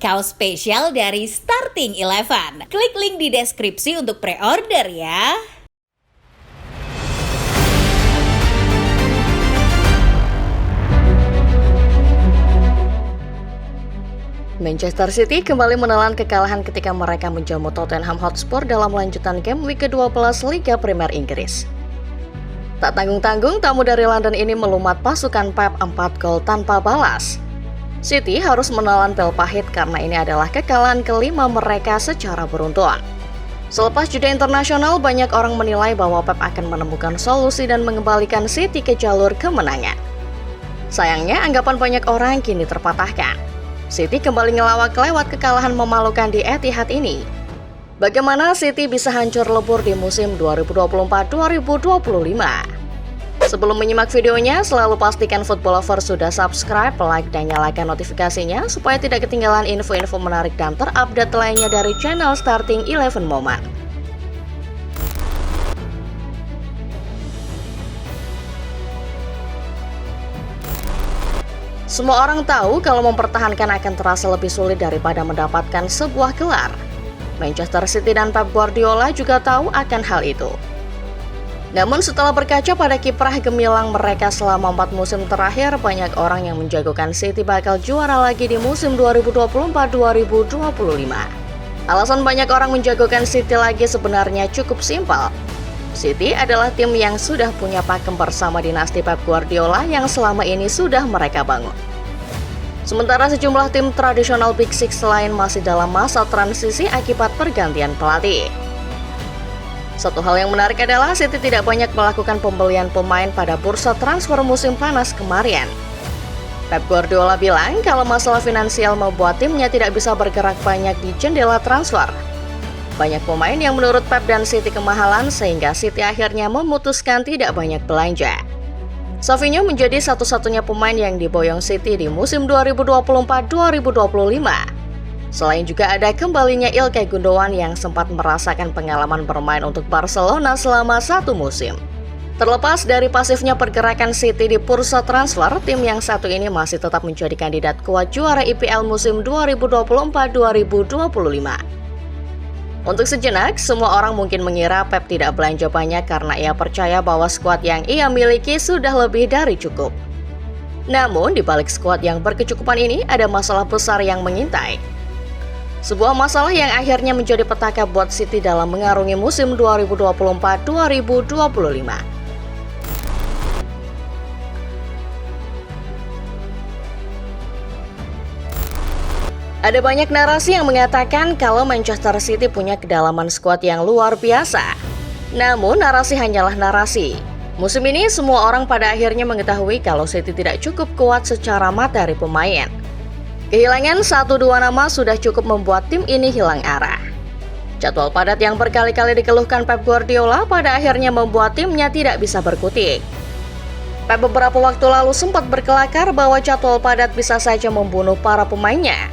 kaos spesial dari Starting Eleven. Klik link di deskripsi untuk pre-order ya. Manchester City kembali menelan kekalahan ketika mereka menjamu Tottenham Hotspur dalam lanjutan game week ke-12 Liga Premier Inggris. Tak tanggung-tanggung, tamu dari London ini melumat pasukan Pep 4 gol tanpa balas. City harus menelan pil pahit karena ini adalah kekalahan kelima mereka secara beruntun. Selepas jeda internasional, banyak orang menilai bahwa Pep akan menemukan solusi dan mengembalikan City ke jalur kemenangan. Sayangnya, anggapan banyak orang kini terpatahkan. City kembali ngelawak lewat kekalahan memalukan di Etihad ini. Bagaimana City bisa hancur lebur di musim 2024-2025? Sebelum menyimak videonya, selalu pastikan Football Lover sudah subscribe, like, dan nyalakan notifikasinya supaya tidak ketinggalan info-info menarik dan terupdate lainnya dari channel Starting Eleven Moment. Semua orang tahu kalau mempertahankan akan terasa lebih sulit daripada mendapatkan sebuah gelar. Manchester City dan Pep Guardiola juga tahu akan hal itu. Namun setelah berkaca pada kiprah gemilang mereka selama 4 musim terakhir, banyak orang yang menjagokan City bakal juara lagi di musim 2024-2025. Alasan banyak orang menjagokan City lagi sebenarnya cukup simpel. City adalah tim yang sudah punya pakem bersama dinasti Pep Guardiola yang selama ini sudah mereka bangun. Sementara sejumlah tim tradisional Big Six lain masih dalam masa transisi akibat pergantian pelatih. Satu hal yang menarik adalah City tidak banyak melakukan pembelian pemain pada bursa transfer musim panas kemarin. Pep Guardiola bilang kalau masalah finansial membuat timnya tidak bisa bergerak banyak di jendela transfer. Banyak pemain yang menurut Pep dan City kemahalan sehingga City akhirnya memutuskan tidak banyak belanja. Savinho menjadi satu-satunya pemain yang diboyong City di musim 2024-2025. Selain juga ada kembalinya Ilkay Gundogan yang sempat merasakan pengalaman bermain untuk Barcelona selama 1 musim. Terlepas dari pasifnya pergerakan City di bursa transfer, tim yang satu ini masih tetap menjadi kandidat kuat juara IPL musim 2024-2025. Untuk sejenak, semua orang mungkin mengira Pep tidak belanja banyak karena ia percaya bahwa skuad yang ia miliki sudah lebih dari cukup. Namun, di balik skuad yang berkecukupan ini, ada masalah besar yang mengintai. Sebuah masalah yang akhirnya menjadi petaka buat City dalam mengarungi musim 2024-2025. Ada banyak narasi yang mengatakan kalau Manchester City punya kedalaman skuad yang luar biasa. Namun narasi hanyalah narasi. Musim ini semua orang pada akhirnya mengetahui kalau City tidak cukup kuat secara materi pemain. Kehilangan 1-2 nama sudah cukup membuat tim ini hilang arah. Jadwal padat yang berkali-kali dikeluhkan Pep Guardiola pada akhirnya membuat timnya tidak bisa berkutik. Pep beberapa waktu lalu sempat berkelakar bahwa jadwal padat bisa saja membunuh para pemainnya.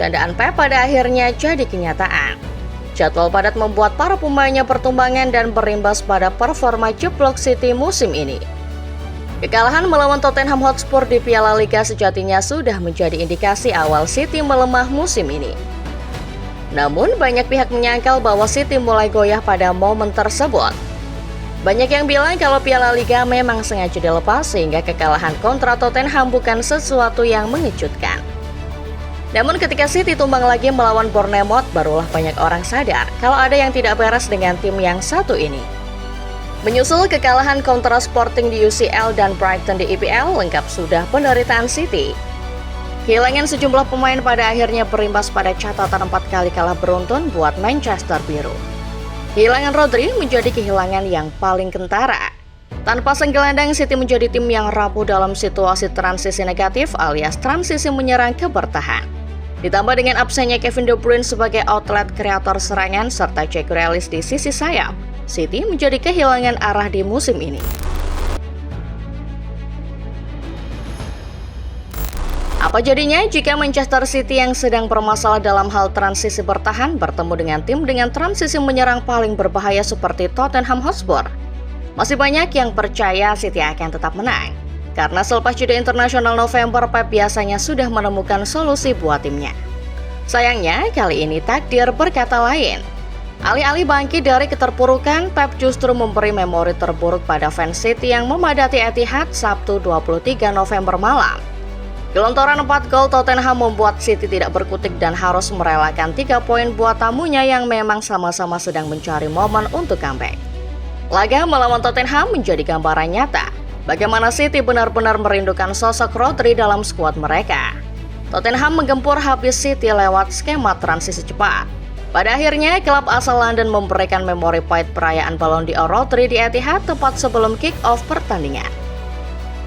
Candaan Pep pada akhirnya jadi kenyataan. Jadwal padat membuat para pemainnya pertumbangan dan berimbas pada performa jeblok City musim ini. Kekalahan melawan Tottenham Hotspur di Piala Liga sejatinya sudah menjadi indikasi awal City melemah musim ini. Namun banyak pihak menyangkal bahwa City mulai goyah pada momen tersebut. Banyak yang bilang kalau Piala Liga memang sengaja dilepas sehingga kekalahan kontra Tottenham bukan sesuatu yang mengejutkan. Namun ketika City tumbang lagi melawan Bournemouth, barulah banyak orang sadar kalau ada yang tidak beres dengan tim yang satu ini. Menyusul kekalahan kontra Sporting di UCL dan Brighton di EPL, lengkap sudah penderitaan City. Kehilangan sejumlah pemain pada akhirnya berimbas pada catatan 4 kali kalah beruntun buat Manchester Biru. Kehilangan Rodri menjadi kehilangan yang paling kentara. Tanpa sang gelandang, City menjadi tim yang rapuh dalam situasi transisi negatif alias transisi menyerang ke bertahan. Ditambah dengan absennya Kevin De Bruyne sebagai outlet kreator serangan serta Jack Grealish di sisi sayap, City menjadi kehilangan arah di musim ini. Apa jadinya jika Manchester City yang sedang bermasalah dalam hal transisi bertahan bertemu dengan tim dengan transisi menyerang paling berbahaya seperti Tottenham Hotspur? Masih banyak yang percaya City akan tetap menang. Karena selepas jeda internasional November, Pep biasanya sudah menemukan solusi buat timnya. Sayangnya, kali ini takdir berkata lain. Alih-alih bangkit dari keterpurukan, Pep justru memberi memori terburuk pada fans City yang memadati Etihad Sabtu 23 November malam. Gelontoran 4 gol Tottenham membuat City tidak berkutik dan harus merelakan 3 poin buat tamunya yang memang sama-sama sedang mencari momen untuk comeback. Laga melawan Tottenham menjadi gambaran nyata bagaimana City benar-benar merindukan sosok Rodri dalam skuad mereka. Tottenham menggempur habis City lewat skema transisi cepat. Pada akhirnya, klub asal London memberikan memori pahit perayaan Ballon d'Or Rodri di Etihad tepat sebelum kick-off pertandingan.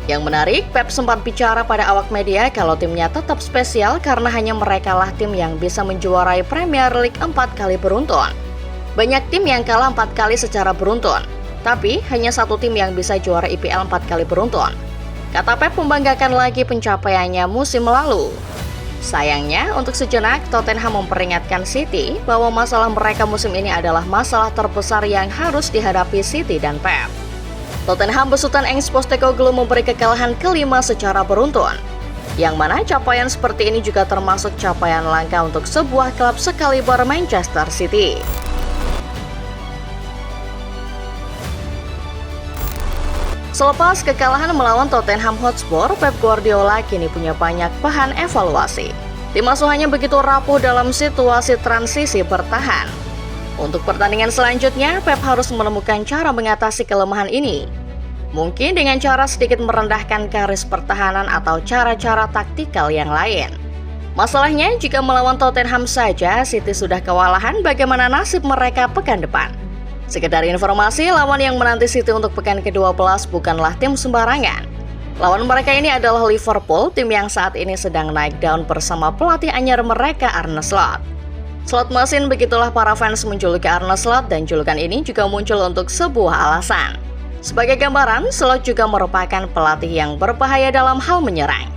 Yang menarik, Pep sempat bicara pada awak media kalau timnya tetap spesial karena hanya mereka lah tim yang bisa menjuarai Premier League 4 kali beruntun. Banyak tim yang kalah 4 kali secara beruntun, tapi hanya satu tim yang bisa juara IPL 4 kali beruntun. Kata Pep membanggakan lagi pencapaiannya musim lalu. Sayangnya, untuk sejenak Tottenham memperingatkan City bahwa masalah mereka musim ini adalah masalah terbesar yang harus dihadapi City dan Pep. Tottenham besutan Ange Postecoglou memberi kekalahan kelima secara beruntun, yang mana capaian seperti ini juga termasuk capaian langka untuk sebuah klub sekaliber Manchester City. Selepas kekalahan melawan Tottenham Hotspur, Pep Guardiola kini punya banyak bahan evaluasi. Tim asuhannya begitu rapuh dalam situasi transisi bertahan. Untuk pertandingan selanjutnya, Pep harus menemukan cara mengatasi kelemahan ini. Mungkin dengan cara sedikit merendahkan garis pertahanan atau cara-cara taktikal yang lain. Masalahnya, jika melawan Tottenham saja, City sudah kewalahan, bagaimana nasib mereka pekan depan? Sekedar informasi, lawan yang menanti City untuk pekan ke-12 bukanlah tim sembarangan. Lawan mereka ini adalah Liverpool, tim yang saat ini sedang naik daun bersama pelatih anyar mereka Arne Slot. Slot mesin, begitulah para fans menjuluki Arne Slot, dan julukan ini juga muncul untuk sebuah alasan. Sebagai gambaran, Slot juga merupakan pelatih yang berbahaya dalam hal menyerang.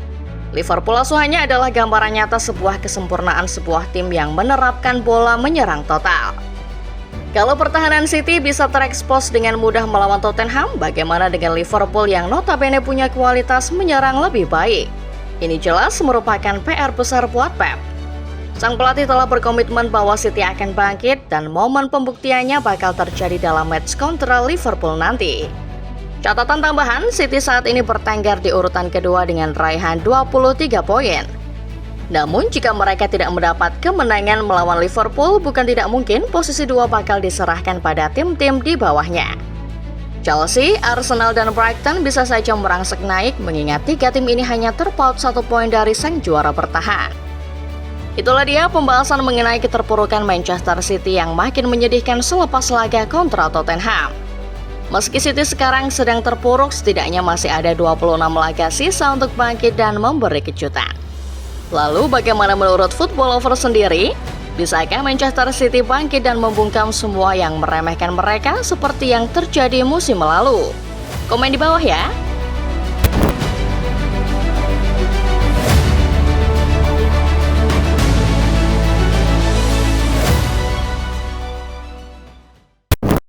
Liverpool asuhannya adalah gambaran nyata sebuah kesempurnaan sebuah tim yang menerapkan bola menyerang total. Kalau pertahanan City bisa terekspos dengan mudah melawan Tottenham, bagaimana dengan Liverpool yang notabene punya kualitas menyerang lebih baik? Ini jelas merupakan PR besar buat Pep. Sang pelatih telah berkomitmen bahwa City akan bangkit dan momen pembuktiannya bakal terjadi dalam match kontra Liverpool nanti. Catatan tambahan, City saat ini bertengger di urutan kedua dengan raihan 23 poin. Namun jika mereka tidak mendapat kemenangan melawan Liverpool, bukan tidak mungkin posisi 2 bakal diserahkan pada tim-tim di bawahnya. Chelsea, Arsenal, dan Brighton bisa saja merangsek naik mengingat 3 tim ini hanya terpaut 1 poin dari sang juara bertahan. Itulah dia pembahasan mengenai keterpurukan Manchester City yang makin menyedihkan selepas laga kontra Tottenham. Meski City sekarang sedang terpuruk, setidaknya masih ada 26 laga sisa untuk bangkit dan memberi kejutan. Lalu bagaimana menurut Football Lover sendiri? Bisakah Manchester City bangkit dan membungkam semua yang meremehkan mereka seperti yang terjadi musim lalu? Komen di bawah ya!